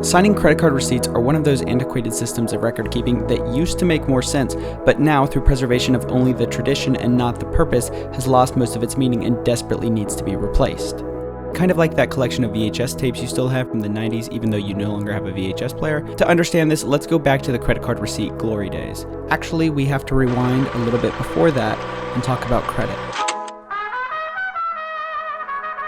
Signing credit card receipts are one of those antiquated systems of record keeping that used to make more sense, but now, through preservation of only the tradition and not the purpose, has lost most of its meaning and desperately needs to be replaced. Kind of like that collection of VHS tapes you still have from the 90s, even though you no longer have a VHS player. To understand this, let's go back to the credit card receipt glory days. Actually, we have to rewind a little bit before that and talk about credit.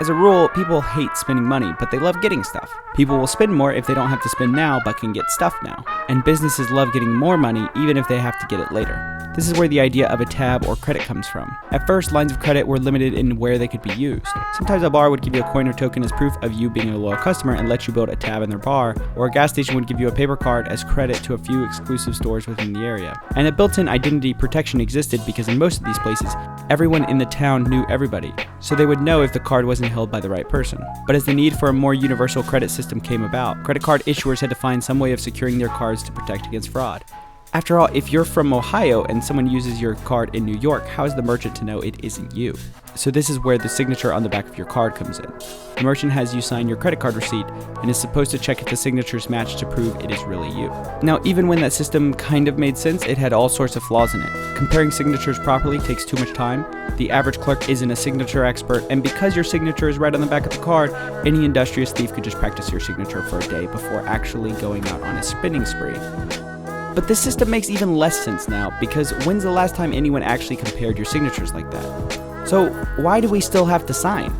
As a rule, people hate spending money, but they love getting stuff. People will spend more if they don't have to spend now, but can get stuff now. And businesses love getting more money, even if they have to get it later. This is where the idea of a tab or credit comes from. At first, lines of credit were limited in where they could be used. Sometimes a bar would give you a coin or token as proof of you being a loyal customer and let you build a tab in their bar, or a gas station would give you a paper card as credit to a few exclusive stores within the area. And a built-in identity protection existed because in most of these places, everyone in the town knew everybody, so they would know if the card wasn't held by the right person. But as the need for a more universal credit system came about, credit card issuers had to find some way of securing their cards to protect against fraud. After all, if you're from Ohio and someone uses your card in New York, how is the merchant to know it isn't you? So this is where the signature on the back of your card comes in. The merchant has you sign your credit card receipt and is supposed to check if the signatures match to prove it is really you. Now, even when that system kind of made sense, it had all sorts of flaws in it. Comparing signatures properly takes too much time, the average clerk isn't a signature expert, and because your signature is right on the back of the card, any industrious thief could just practice your signature for a day before actually going out on a spending spree. But this system makes even less sense now, because when's the last time anyone actually compared your signatures like that? So why do we still have to sign?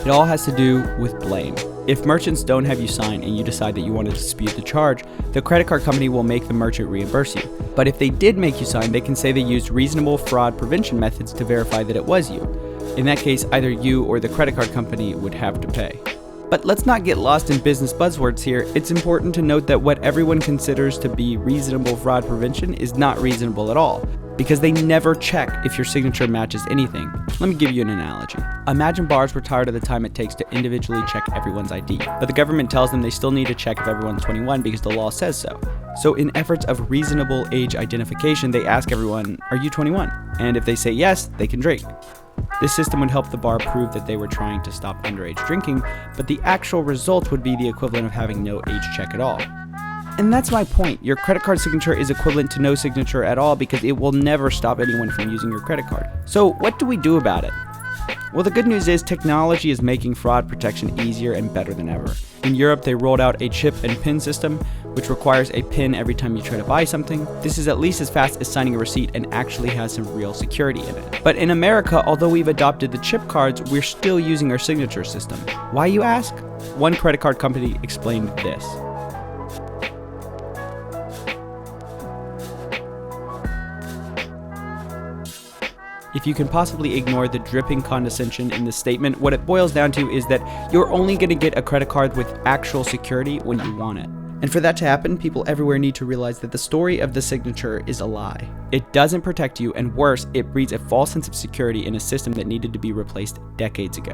It all has to do with blame. If merchants don't have you sign and you decide that you want to dispute the charge, the credit card company will make the merchant reimburse you. But if they did make you sign, they can say they used reasonable fraud prevention methods to verify that it was you. In that case, either you or the credit card company would have to pay. But let's not get lost in business buzzwords here. It's important to note that what everyone considers to be reasonable fraud prevention is not reasonable at all, because they never check if your signature matches anything. Let me give you an analogy. Imagine bars were tired of the time it takes to individually check everyone's ID, but the government tells them they still need to check if everyone's 21 because the law says so. So in efforts of reasonable age identification, they ask everyone, "Are you 21?" And if they say yes, they can drink. This system would help the bar prove that they were trying to stop underage drinking, but the actual result would be the equivalent of having no age check at all. And that's my point. Your credit card signature is equivalent to no signature at all because it will never stop anyone from using your credit card. So what do we do about it? Well, the good news is technology is making fraud protection easier and better than ever. In Europe, they rolled out a chip and PIN system, which requires a PIN every time you try to buy something. This is at least as fast as signing a receipt and actually has some real security in it. But in America, although we've adopted the chip cards, we're still using our signature system. Why, you ask? One credit card company explained this. If you can possibly ignore the dripping condescension in this statement, what it boils down to is that you're only going to get a credit card with actual security when you want it. And for that to happen, people everywhere need to realize that the story of the signature is a lie. It doesn't protect you, and worse, it breeds a false sense of security in a system that needed to be replaced decades ago.